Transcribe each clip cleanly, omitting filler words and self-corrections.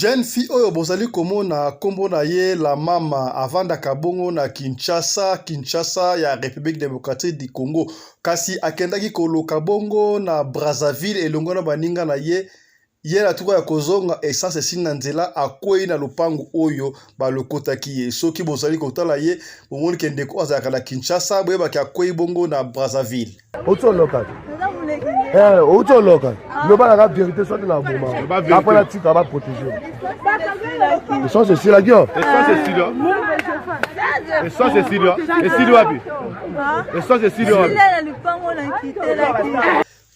Jeune fille oyo bozali komona kombo na ye la mama avanda kabongo na Kinshasa ya République démocratique du Congo. Kasi akendaki koloka bongo na Brazzaville elongo na baninga na ye na tuko ya kozonga essence sina nzela akwei na lupangu oyo balokotaki ye. Soki bozali kotala ye bomoni kendeko azalaka na Kinshasa boyebaki akwei bongo na Brazzaville. Otoloka. Otoloka. Ne pas la vérité soit de la moment. Après la titre va protéger. Et ça c'est la gueule. Et ça c'est Sido. Et ça c'est Sido. Et Sido abi. Et ça c'est Sido.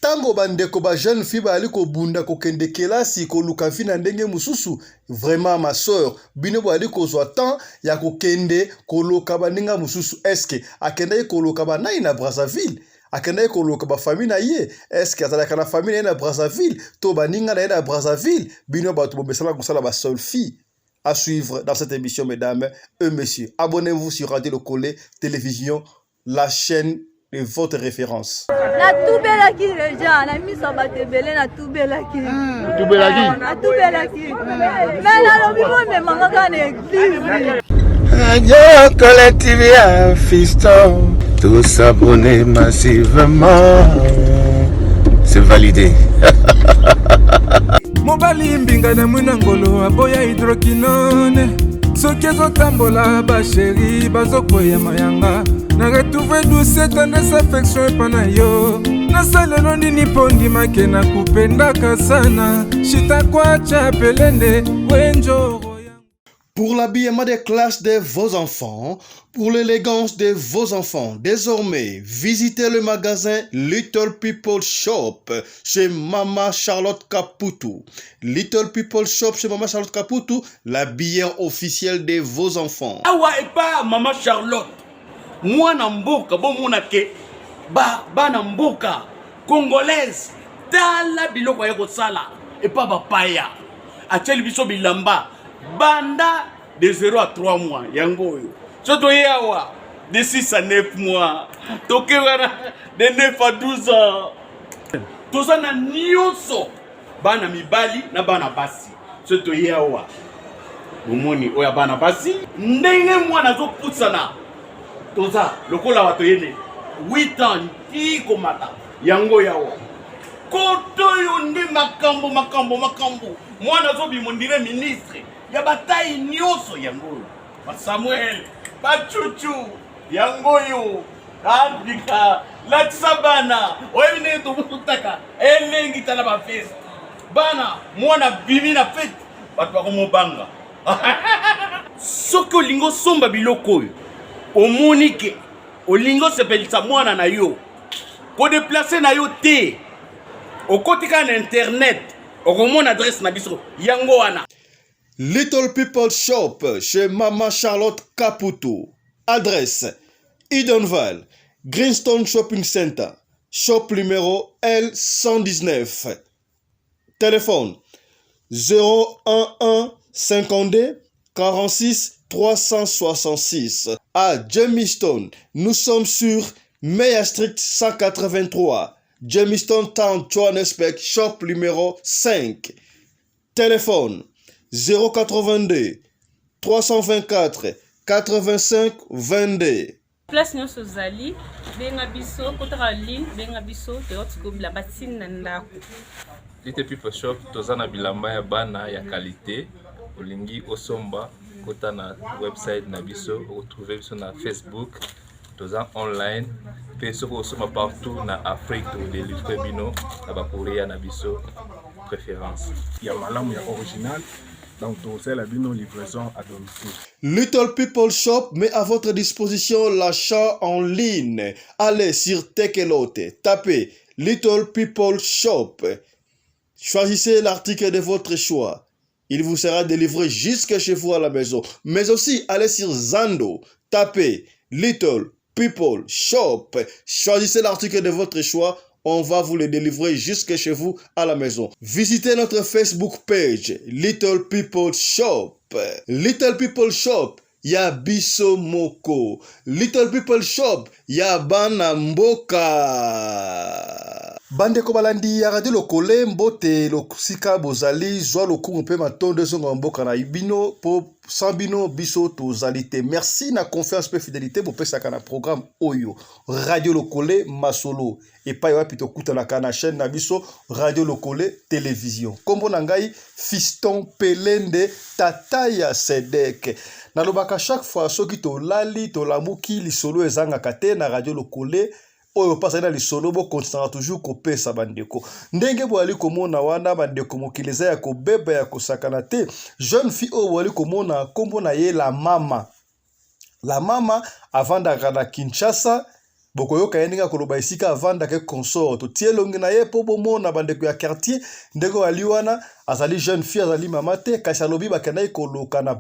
Tango bandeko ba jeune fille ba ali ko bunda ko kende kelasi ko luka fina ndenge mususu vraiment ma sœur bino ba ali ko zwa temps ya ko kende ko loka baninga mususu eske akende ko loka ba nai na Brazzaville akende ko loka ba famille na ye eske azalaka na famille na Brazzaville to baninga na Brazzaville bino ba to bomesala ko sala ba seule fille. À suivre dans cette émission, mesdames et messieurs. Abonnez-vous sur Radio Le Collet Télévision, la chaîne de votre référence. Na tubelaki déjà, na miso batebele na tubelaki. Tubelaki. Na tubelaki. Mais na lobibo me mangaka na église. Radio Collet TV à fiston. Tous s'abonner massivement. C'est validé. Mobali mbinga na mwina ngolo aboya hydroquinone. Soki ezotambola ba chéri bazokoya mayanga. Na retrouver douce tendresse affection epana yo. Na salelo nini pondi make na kupendaka sana. Shita kwacha pelende wenjo. Pour l'habillement des classes de vos enfants, pour l'élégance de vos enfants, désormais, visitez le magasin Little People Shop chez Mama Charlotte Caputo. Little People Shop chez Mama Charlotte Caputo, l'habilleur officiel de vos enfants. Awa et pas Mama Charlotte. Moi namboka bon monake ba namboka congolaise tala biloko ya kosala et pas bapaya. Acheli biso bilamba. Banda de 0 à 3 mois, yango yo. Soto yawa de 6 à 9 mois. Toke wana de 9 à 12 ans. Toza na nyonso. Bana mibali na bana basi. Soto yawa. Bomoni oya bana basi. Ndenge mwana zo putsana. Toza lokola wato yene 8 ans ti komata. Yango yawa. Koto yo ndi makambo. Mwana zo bimondire ministre. Ya bataille nyoso yango ba Samuel ba Chuchu yango yo andika la tsabana oyine to butaka elengi tala ba fest bana mwana bimi na fete batu ba komobanga soko lingo somba biloko yo omonike olingo sepelisa mwana na yo ko déplacer na yo te okotika na internet okomona adresse na biso yango wana. Little People Shop chez Mama Charlotte Caputo. Adresse Edenval, Greenstone Shopping Center, shop numéro L119. Téléphone 011 52 46 366. À Jamestown, nous sommes sur Meyer Street 183. Jamestown Town, Johannesburg, shop numéro 5. Téléphone 082 324 85 22. Place nyonso zali benga biso kotaka ligne benga biso teotiko bila batine na ndako. Little People Shop tozana bilamba ya bana ya qualité olingi osomba kota na website na biso retrouver biso na Facebook toza online pe soko osomba partout na Afrique to délivrer bino na ba Korea na biso préférence ya malamu ya original. Donc, c'est la livraison à domicile. Little People Shop met à votre disposition l'achat en ligne. Allez sur Tekelote, tapez Little People Shop. Choisissez l'article de votre choix. Il vous sera délivré jusque chez vous à la maison. Mais aussi, allez sur Zando, tapez Little People Shop. Choisissez l'article de votre choix. On va vous le délivrer jusque chez vous à la maison. Visitez notre Facebook page, Little People Shop. Little People Shop, ya biso moko. Little People Shop, ya bana mboka. Bande ko balandi ya radio lokole mbote lokusika bozali zwa lokungu pe matonde zonga mboka na ibino po sambino biso tozali te. Merci na confiance pe fidélité bo pesa kana programme oyo radio lokole masolo et pa yo pito kuta na kana chaîne na biso radio lokole télévision. Kombo na ngai Fiston Pelende Tataya Sedek. Na lobaka chaque fois soki to lali to lamuki lisolo ezanga kate na radio lokole oyo pasa na lisolo bo constant toujours ko pesa bandeko ndenge bo ali komona wana bandeko mokileza ya ko beba ya ko sakana te jeune fille oyo ali komona kombo na ye la mama avant d'arriver à Kinshasa boko yoka yenga koloba isika avant d'ake consort to tielongi na ye po bomona bandeko ya quartier ndeko ali wana azali jeune fille azali mama te kasi alobi bakana koloka na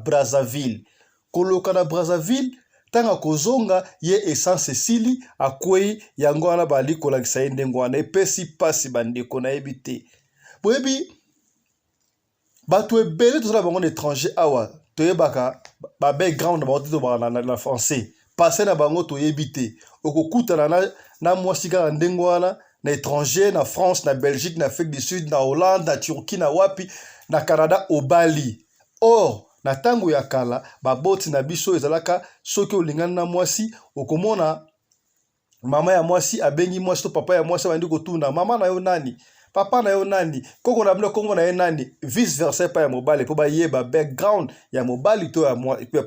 Brazzaville tanga kozonga ye essence Cécilie akwei yango wana bali kolakisa ndengo wana epesi pasi bandeko na ebite boyebi bato ebele tozala bango étranger awa toyebaka ba background ba to ba na français passer na bango toyebite okokutana na mwasi kaka ndengo wana na étranger na France na Belgique na Afrique du Sud na Hollande na Turquie na wapi na Canada au Bali or na tango ya kala baboti na biso ezalaka soki olingana na mwasi okomona mama ya mwasi abengi mwasi to papa ya mwasi bandi kotuna mama na yo nani papa na yo nani koko na bino kongo na ye nani vice versa pa ya mobali po bayeba background ya mobali to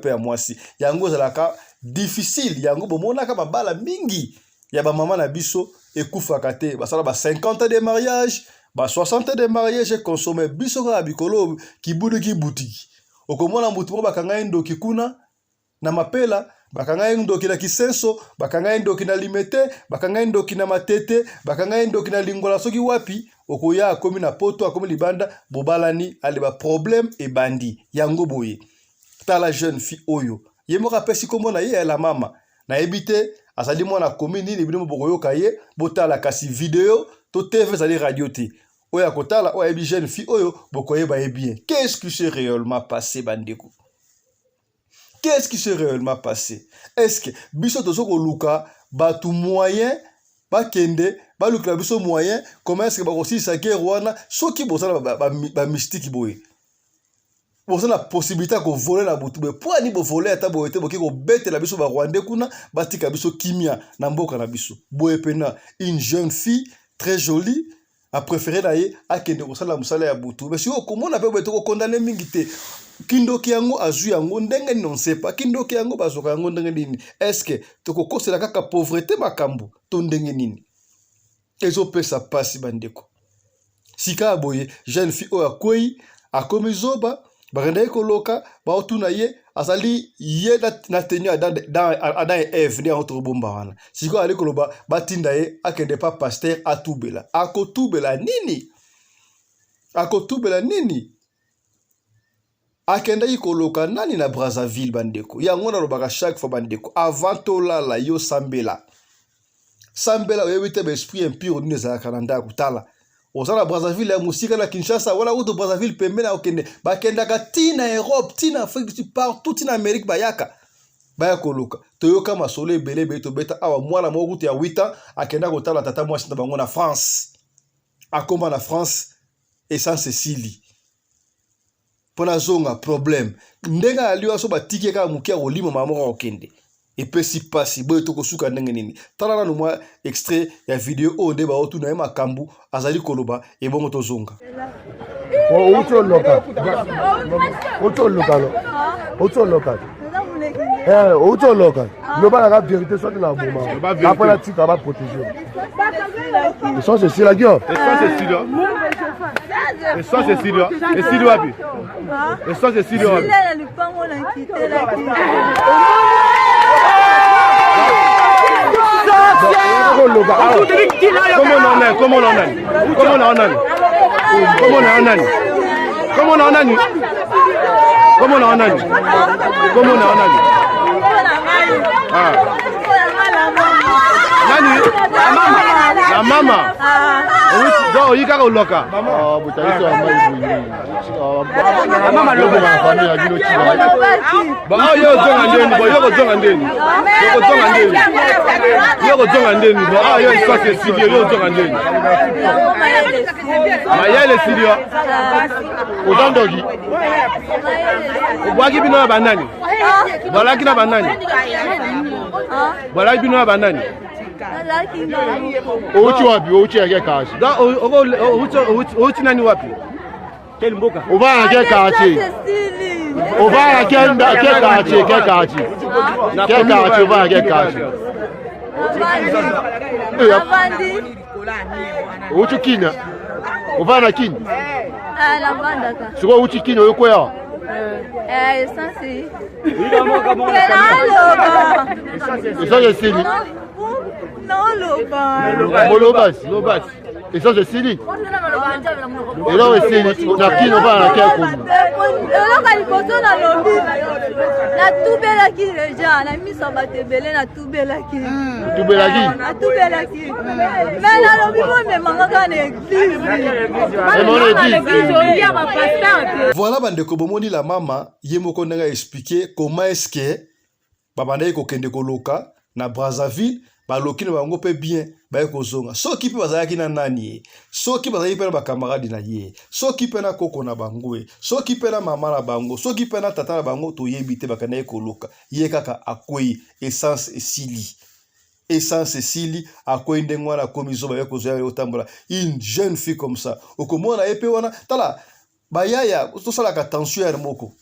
ya mwasi yango ezalaka difficile yango bomonaka babala mingi ya ba mama na biso ekufaka te basala ba 50 ans de mariage ba 60 ans de mariage consommé biso ka bikolo kibudu kibutiki okomona mutu mo bakanga ndoki kuna na mapela bakanga ndoki na kisenso bakanga ndoki na limete bakanga ndoki na matete bakanga ndoki na lingola soki wapi okoya akomi na poto akomi libanda bobalani ale ba problème e bandi yango boye tala jeune fille oyo yemo rapesi komona ye la mama na ebite azali mwana komi nini bino bokoyoka ye botala kasi video to TV zali radio te oya kotala oya bi jeune fille oyo bokoyeba e bien qu'est-ce qui s'est réellement passé bandeko qu'est-ce qui s'est réellement passé est-ce que biso tozo ko luka batu moyen bakende ba luka biso moyen comment est-ce que ba aussi sa guerre wana soki bosala ba mystique boye bosala possibilité ko voler na butu be po ani bo voler ata boyete boki ko bete la biso ba rwandais kuna batika biso kimia na mboka na biso boye pena une jeune fille très jolie a préféré d'ailleurs à kende ko sala musala ya butu mais si o komona pe beto ko condamner mingi te kindoki yango azu yango ndenge non sait pas kindoki yango bazoka yango ndenge nini est-ce que to ko kosela kaka pauvreté makambo to ndenge nini ezo pesa pasi bandeko sika boye jeune fille o akoyi akomi zoba barenda ko loka ba otuna ye azali ye na tenue dans Eve ni autre bomba wana siko ali koloba batinda ye akende pa pasteur atubela akotubela nini akenda yikoloka nani na Brazzaville bandeko yango na lobaka chaque fois bandeko avant tolala yo sambela oyebite ba esprit impur ni za kananda kutala osala Brazzaville ya musika na Kinshasa wala uto Brazzaville pembe na okende bakenda ka tina Europe tina Afrique partout tina Amérique bayaka koluka toyoka masolo ebele be to beta awa mwana moko ya 8 ans akenda kotala tata mwasi na bango na France akoma na France essence Cécilie pona zonga problème ndenga aliwa so batike ka mukia olimo mama okende epesi pasi boye to kosuka ndenge nini tala na mwa extrait ya video o nde ba otuna ye makambu azali koloba ebongo to zonga Ocho local. Ocho local. Le bas la vérité soit de la moment. Après la tique, on va protéger. Et ça c'est si la gueule. Et ça c'est si là. Et ça c'est si là. Et si là. Et ça c'est si là. Comment on Nani La mama. Donc il kaka loka. Oh, butali so mama lobo na famille ya bino chiba. Ba yo zonga ndeni, bo yo zonga ndeni. Yo zonga ndeni. Yo zonga ndeni, bo yo so c'est studio yo zonga ndeni. Mayele studio. Odondogi. Obwagi bino banani. Voilà qui na banani. Voilà bino banani. Ouchi wapi? Ouchi yake kazi. Da ouchi nani wapi? Quel mboka? Oba yake kazi. Oba yake kazi, kazi. Kazi oba yake kazi. Ouchi kina. Oba na kina. Ah, la banda ka. Siko ouchi kina yoko ya. Essence. Eso je sili. Non, loba. Lobas. Eso je sili. Elo sili na kino ba na kia ko. Elo ka liboso na lobi. Na tubela ki deja, na miso batebele na tubela ki. Tubela ki. Na tubela ki. Mais na lobi mo me mangaka na église. Voilà bandeko bomoni la mama yemoko ndanga expliquer comment est-ce que babandai ko kende koloka na Brazzaville baloki na bango pe bien ba ko zonga soki pe bazalaki na nani soki bazalaki pe na bakamaradi na ye soki pe na koko na bango soki pe na mama na bango soki pe na tata na bango to yebite bakana koloka ye kaka akwei essence esili akwei ndengwa na komiso ba ko zoya otambola une jeune fille comme ça okomona epe wana tala bayaya to sala ka tension ya moko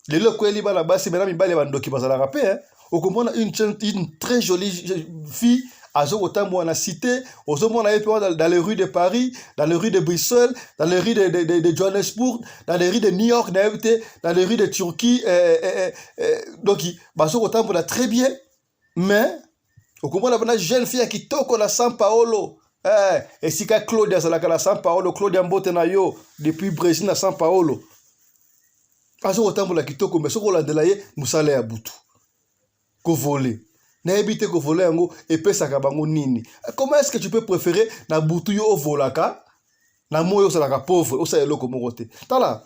lelo kweli bana basi bana mibale bandoki bazala rapé okomona une très jolie fille azo otambo na cité ozomona epe dans les rues de Paris, dans les rues de Bruxelles, dans les rues de Johannesburg, dans les rues de New York, dans les rues de Turquie donc bazo otambo la très bien mais okomona bana jeune fille qui toko na São Paulo et si ka Claudia zalaka na São Paulo Claudia mbote na yo depuis Brésil na São Paulo bazo otambo la kitoko mais soko la delaye musala ya butu ko voler na ebite ko voler yango epesaka bango nini. Comment est-ce que tu peux préférer na butu yo volaka na moyo salaka pauvre osayelo ko mokote tala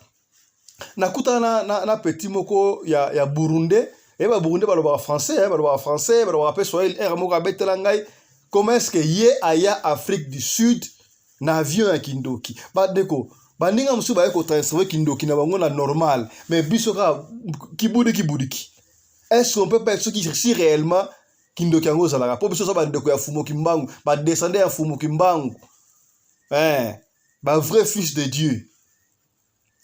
na kuta na petit moko ya Burundi et ba Burundi baloba français baloba pe swahili moko betela ngai. Comment est-ce que ye aya Afrique du Sud na avion ya kindoki ba deko baninga musu ba ko transférer kindoki na bango na normal mais biso ka kibudiki. Est-ce qu'on peut pas si réellement kindoki yango za la rapport biso ba ndeko ya fumo kimbangu ba descendre ya fumo kimbangu ba vrai fils de Dieu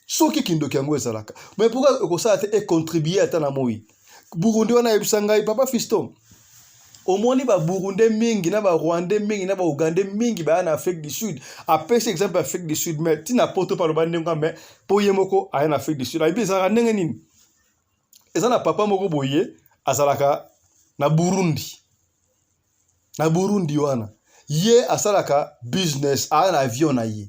soki kindoki yango za la mais pourquoi ko ça a contribué à na moi Burundi wana ebisanga papa fiston omoni ba Burundi mingi na ba Rwandais mingi na ba Ougandais mingi ba na Afrique du Sud après cet exemple Afrique du Sud mais tina poto par le bandenga mais poyemoko a en Afrique du Sud aibi za ndenge nini ezana papa moko boye azalaka na Burundi wana ye asalaka business a na avion na ye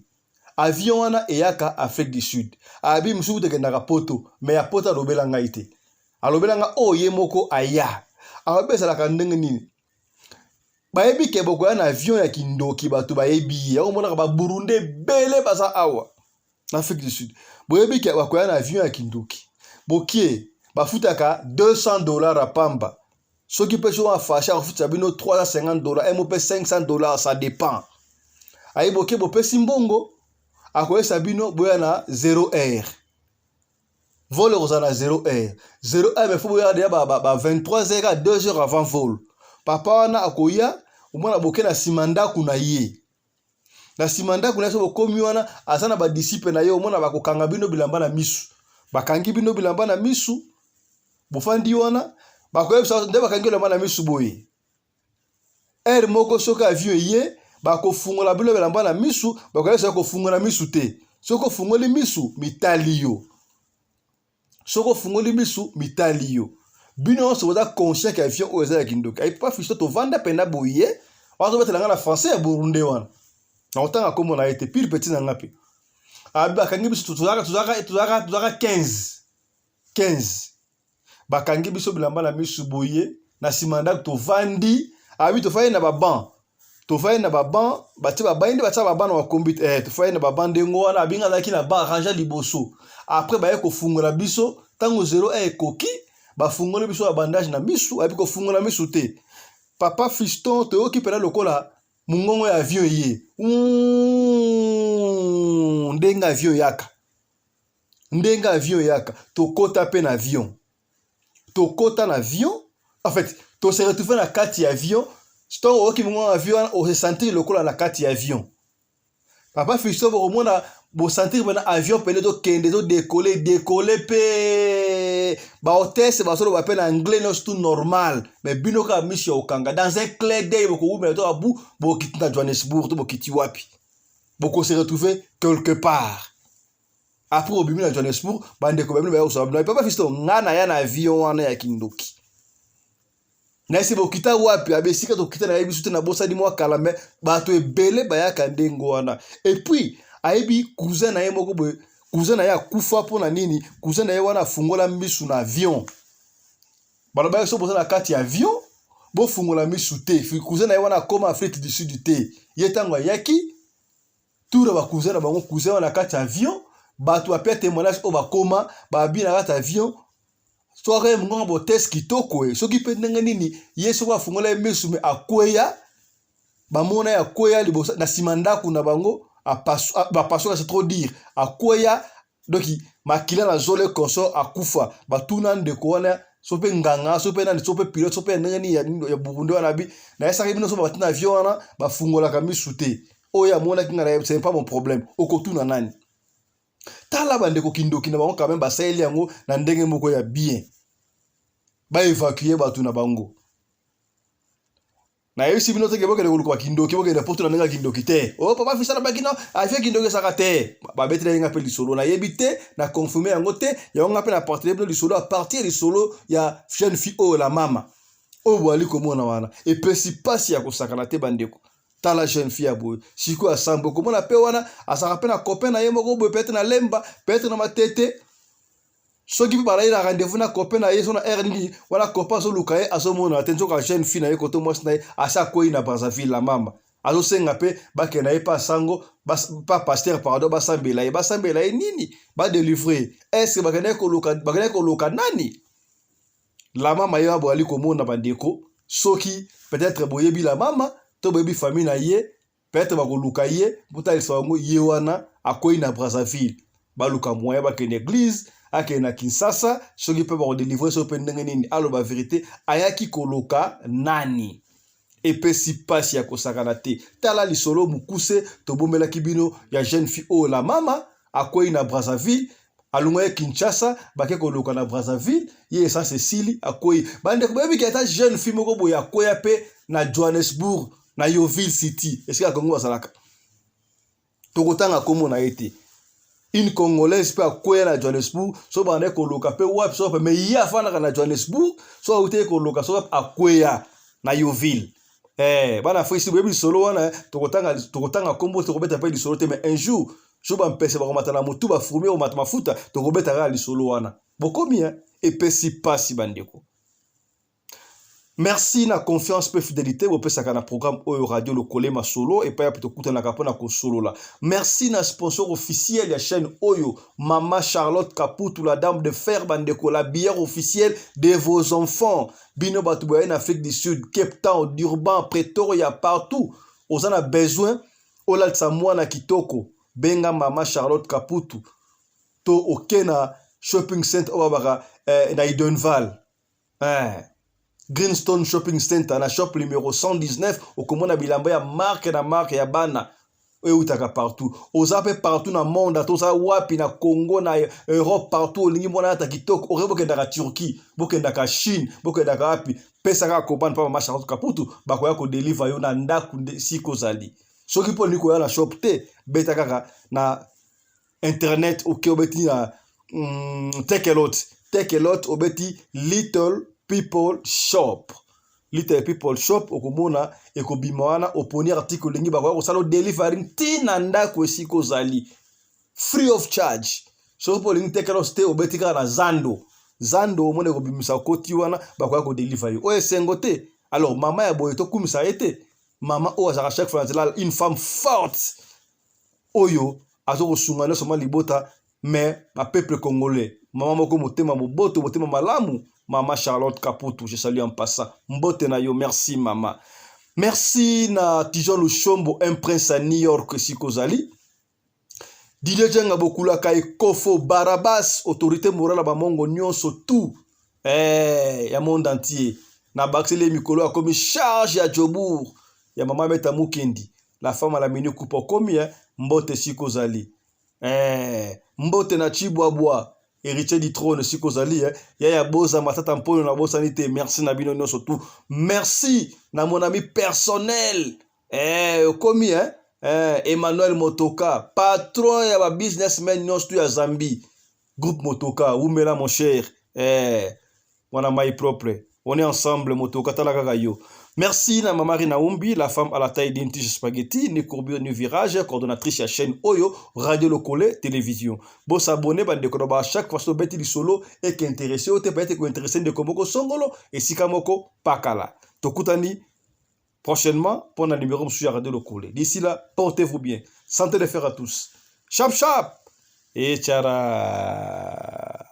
avion wana eyaka Afrique du Sud abi musuku tekendaka poto mais ya poto alobelanga ite alobelanga ye moko aya abesalaka ndenge nini bayebi ke boko na avion ya kindoki bato bayebi ya omona ba Burundi bele baza awa na Afrique du Sud boyebi ke bako na avion ya kindoki bokie bafutaka $200 à pamba ceux qui peuvent en fâcher en fout sabino $350 et mo pe $500 ça dépend ayi boke bo pe simbongo akoye sabino boya na 0h vol rozana 0h mais faut boya déjà ba 23h à 2h avant vol papa wana akoya omona boke na simanda kuna ye na simanda kuna so bokomi wana asana ba disciple na ye omona bakokanga bino bilamba na misu bakangi bino bilamba na misu bofandi wana bakoyebisa nde bakangela mana misu boye moko soka avion ye bakofungola bilo bilamba na misu bakoyebisa kofungola misu te soko fungoli misu mitaliyo bino so boza conscient que avion oza ya kindoki ai pas fisto to vanda penda boye wazo betelanga na français ya Burundi wana na otanga komo na ete pile petit na ngapi bakangi biso tuzaka 15 bakangi biso bilamba na misu boye na simanda to vandi Abi to fay na ba ban. To fay na ba ban, ba ti ba ban ba ba na kombi to fay na ba ban dengo wana binga laki na ba arranger liboso. Après ba ko fungola biso tango zero koki ba fungola biso ba bandage na misu abi ko fungola misu te. Papa fiston te okipela lokola mungongo ya avion ye. Ndenga avion yaka. Ndenga avion yaka. To kota pe na avion. To kota na avion. En fait, to se retrouver na kati avion. Sto oki mungongo avion o ressentir lokola na kati avion. Papa fiston bo mona bo sentir bana avion pele to kende to décoller pe ba hôtesse ba solo ba pe na anglais no tout normal mais bino ka mission okanga dans un clair d'œil boko ou to abu bo kitina Johannesburg to bo kiti wapi boko se retrouver quelque part après au bimina Johannesburg bande ko bimina ba so ba papa fisto ngana ya na avion wana ya kindoki na ese bo kita wapi abesika to kita na yebi sute na bosa di mwa kala me ba to ebele ba ya kandengo wana et puis aibi cousin na ye moko boye cousin na ye akufa po na nini cousin na ye wana fungola misu na avion baloba so boza na kati avion bo fungola misu te fi cousin na ye wana koma Afrique du Sud te ye tango yaki tura ba cousin na bango cousin wana kati avion bato apia témoignage o ba koma ba bi na kati avion soare mungo bo test kitoko e soki pe ndenge nini ye so ba fungola misu me akweya ba mona ya kweya libosa na simandaku na bango bapaso c'est trop dire akoya donc makila na zole consort akufa batuna ndeko wana sope nganga sope na sope pilote sope ndengeni ya Burundi wana bi na esa kibino so batina avion wana bafungola kamisu te oya mona kinga na c'est pas mon problème okotuna nani tala bandeko kindoki na bango quand même basaeli yango na ndenge moko ya bien ba évacuer batuna bango na yesi bino teke boke de kwa kindoki boke de porte na nga kindoki te oh papa fisa na bakino afia kindoki saka te ba betre nga pe lisolo na yebite na confirmer yango te ya nga pe na porter bino lisolo à partir lisolo ya jeune fille o la mama o bwali komona wana et principal ya kosakana te bandeko ta la jeune fille abo siko asambo komona pe wana asaka pe na copain na yemo ko bo peut-être na lemba peut-être na matete soki pe bala ina rendez-vous na copain na yeso na RND wala copain so lukaye asomona attention ka jeune fille na ye koto mwasi na ye asa ko ina Brazzaville la mama azo senga pe ba na ye pa sango pas pasteur pardon ba sambela ye nini ba délivrer est-ce que ba ko luka nani la mama ye ba ali komona bandeko soki peut-être boyebi la mama to boyebi famille na ye peut-être ba ko luka ye buta isango ye wana akoyi na Brazzaville ba luka moya ba ke l'église ake na Kinshasa soki pe ba délivrer so pe ndenge nini alo ba vérité ayaki koloka nani epe si pasi ya kosakana te tala lisolo mukuse to bomela kibino ya jeune fille o la mama akoyi na Brazzaville alunga Kinshasa bake koloka na Brazzaville ye sa Cécile akoyi bande ko bebi kata jeune fille moko boya koya pe na Johannesburg na Yoville City est-ce que akongo salaka to kotanga komo na ete une Congolaise peut accueillir na Johannesburg, so bande koloka pe wap so pe me ya fana na Johannesburg, so ute koloka so accueillir na Yoville. Bana fo isi bebi solo wana to kotanga kombo to kobeta pe di solo te mais un jour so ba mpese ba komata na mutu ba fumé o matama futa to kobeta ga li solo wana. Bokomi et pe si pasi bandeko. Merci na confiance pe fidélité au pesaka na programme Oyo Radio le Kolema solo et pas plutôt kuta na kapona ko solo là. Merci na sponsor officiel ya chaîne Oyo Mama Charlotte Kaputu la dame de fer bandeko la bière officielle de vos enfants. Bino batuboye en Afrique du Sud, Cape Town, Durban, Pretoria partout. Os en a besoin ola tsamwa na kitoko. Benga Mama Charlotte Kaputu. To okena shopping center obaba na Idenval. Greenstone Shopping Center na shop numéro 119 au komona bilamba ya marque ya bana eutaka partout ozape partout na monde atoza wapi na Congo na Europe partout lingi mona ata kitoko orebokenda ka Turquie bokenda ka Chine bokenda ka wapi pesa ka kopana pa Mama Charlotte Kaputu bakoya ko deliver yo na ndaku siko zali soki po liko ya na shop te beta kaka na internet oke obeti na take a lot obeti Little People Shop. Little People Shop okomona ekobima wana oponi article lingi bakwa kosalo delivering tinanda kwesiko zali free of charge. So po lingi tekelo ste obetika na Zando omone ekobimisa koti wana bakwa ko deliver. Oye sengote Alors maman ya boyeto comme ça a été maman o à chaque fois une femme forte oyo azoko sungana soma libota mais ma peuple congolais maman moko motema moboto motema malamu maman Charlotte Kaputu je salue en passant mbote na yo merci maman merci na Tijon Lushombo un prince à New York sikozali Didier Djenga Bokula Kai Kofo Barabas autorité morale ba mongo nyonso tout ya monde entier na baxele mikolo comme charge ya Jobour ya maman Meta Mukendi la femme à la minute coupe comme mbote sikozali mbote na Chibwabwa héritier du trône sikozali ya boza matata mpono na bosa nité merci na bino nyonso tout merci na mon ami personnel comme Emmanuel Motoka patron ya ba businessman nyonso tout ya Zambie groupe Motoka Oumela mon cher on a maille propre on est ensemble Motoka talaka yo. Merci na Mama Rina Umbi, la femme à la taille d'une tige spaghetti, ni courbure ni virage, coordonnatrice à chaîne Oyo, Radio Locale, télévision. Bon s'abonner, bande de konoba chaque fois que bête du solo et qui intéressé ou te bête qui intéressé de Komoko Songolo et Sikamoko Pakala. Tokutani prochainement pour un numéro sur Radio Locale. D'ici là, portez-vous bien. Santé de fer à tous. Chap chap et tchara.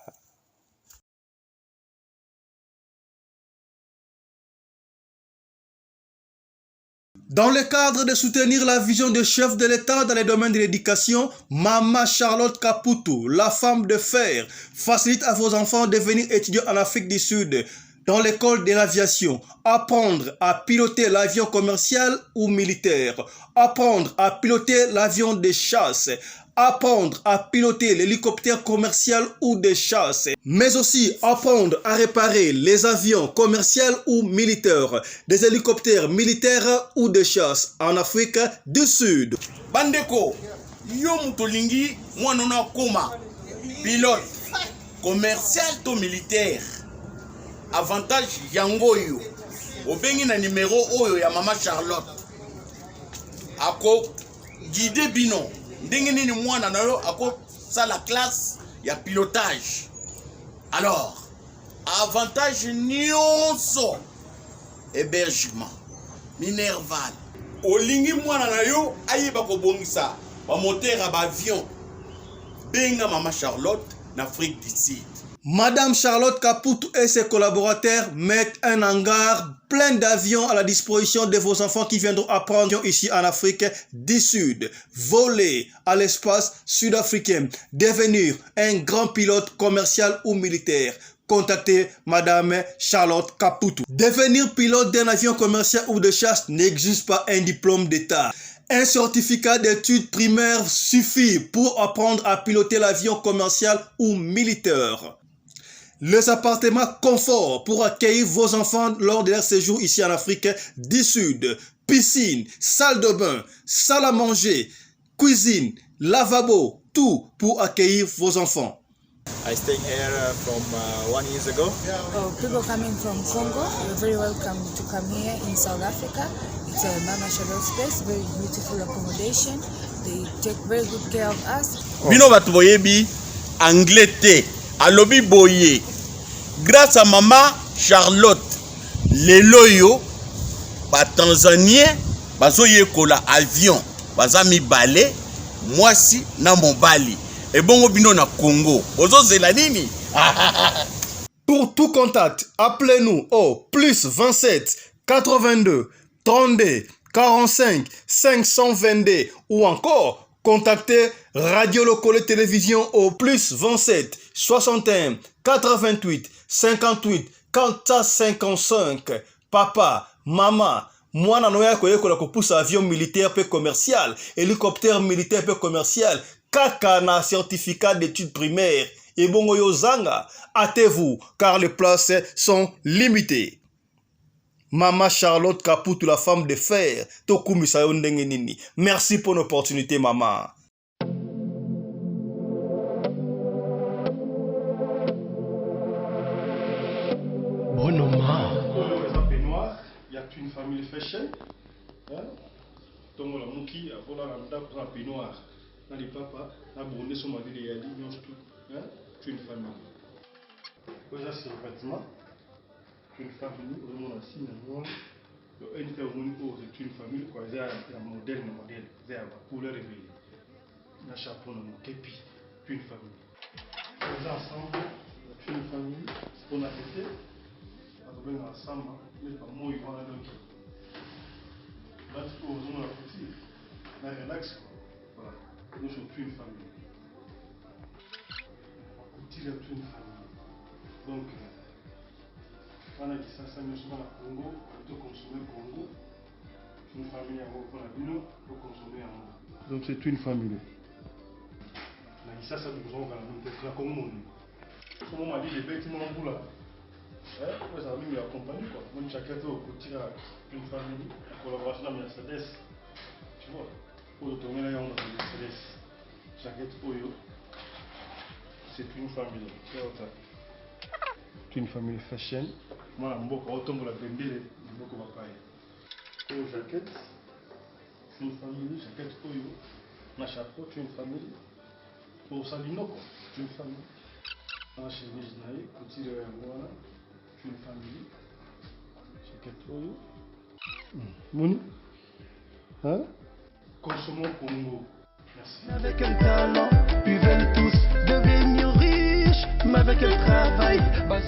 Dans le cadre de soutenir la vision du chef de l'État dans les domaines de l'éducation, Maman Charlotte Kaputu, la femme de fer, facilite à vos enfants de devenir étudiants en Afrique du Sud, dans l'école de l'aviation, apprendre à piloter l'avion commercial ou militaire, apprendre à piloter l'avion de chasse, apprendre à piloter l'hélicoptère commercial ou de chasse, mais aussi apprendre à réparer les avions commerciaux ou militaires, des hélicoptères militaires ou de chasse en Afrique du Sud. Bandeko, yo mutolingi mwanona koma pilote commercial to militaire. Avantage yango yo. Obengi na numéro oyo ya Maman Charlotte. Ako guide bino. Ndenge nini mwana na yo ako sa la classe ya pilotage. Alors, avantage nyonso hébergement minerval. Olingi mwana na yo ayeba ko bongisa ba moteur ba avion. Benga Maman Charlotte na Afrique du Sud. Madame Charlotte Kaputu et ses collaborateurs mettent un hangar plein d'avions à la disposition de vos enfants qui viendront apprendre ici en Afrique du Sud. Voler à l'espace sud-africain, devenir un grand pilote commercial ou militaire. Contactez Madame Charlotte Kaputu. Devenir pilote d'un avion commercial ou de chasse n'exige pas un diplôme d'État. Un certificat d'études primaires suffit pour apprendre à piloter l'avion commercial ou militaire. Les appartements confort pour accueillir vos enfants lors de leur séjour ici en Afrique du Sud. Piscine, salle de bain, salle à manger, cuisine, lavabo, tout pour accueillir vos enfants. I stayed here from 1 year ago. People coming from Congo, you're very welcome to come here in South Africa. It's a Mama Charlotte space, very beautiful accommodation. They take very good care of us. Bino batu boyebi anglais te, alobi boye. Grâce à Maman Charlotte, lelo yo ba Tanzanien bazoye kola avion, bazami balé, mwasi na mobali. Et bon bino na Congo. Bozo zela nini? Pour tout contact, appelez-nous au plus 27 82 32 45 522 ou encore contactez Radio Locale Télévision au plus 27 61 88 58 455. Papa, maman, mwana noya koyekola kopusa avion militaire pe commercial, hélicoptère militaire pe commercial, kaka na certificat d'études primaires. Et bongo yozanga, hâtez-vous car les places sont limitées. Maman Charlotte Kaputu, la femme de fer, Tokumi Sayo ndenge nini. Merci pour l'opportunité, maman. Bonoma. Il y a une famille fashion. Donc la mouki a volé la dame pour un peignoir. Dans les papas, la bonne son mari et Ali, nous tout. C'est une famille. Voilà, c'est le bâtiment. Une famille, on a signé. C'est une famille, quoi. Il y a un modèle, il y a une couleur réveillée. Il y a un chapeau, un képi, une famille. On est ensemble, une famille, on a fêté, on est ensemble, mais pas moi, ils vont aller donc. Là, tu peux oser la petite, là, relax, voilà. Nous sommes une famille. On est une famille. Donc, on a dit ça, nous sommes à Congo, on peut consommer Congo. Une famille à vous, on peut consommer en Congo. Donc, c'est une famille. On a dit ça, nous avons fait la Congo. Comme on m'a dit, les bêtements en bout là. Moi, ça a mis accompagné quoi. Moi, chacun veut au côté d'une famille, en collaboration avec Mercedes. Tu vois, pour le tourner là, on a Mercedes. Chacun Oyo, c'est une famille. C'est une famille fashion. Moi, je suis automne la bembele, je suis papaye. Pour jaquette, c'est une famille, jaquette Oyo. Ma chapeau, c'est une famille. Pour Salino, c'est une famille. Ma chemise naïe, petit de Rwanda. Une famille, jaquette Oyo. Mouni, hein? Consommons Congo. Merci. Avec un talent, ils veulent tous devenir riches, mais avec un travail, Baba,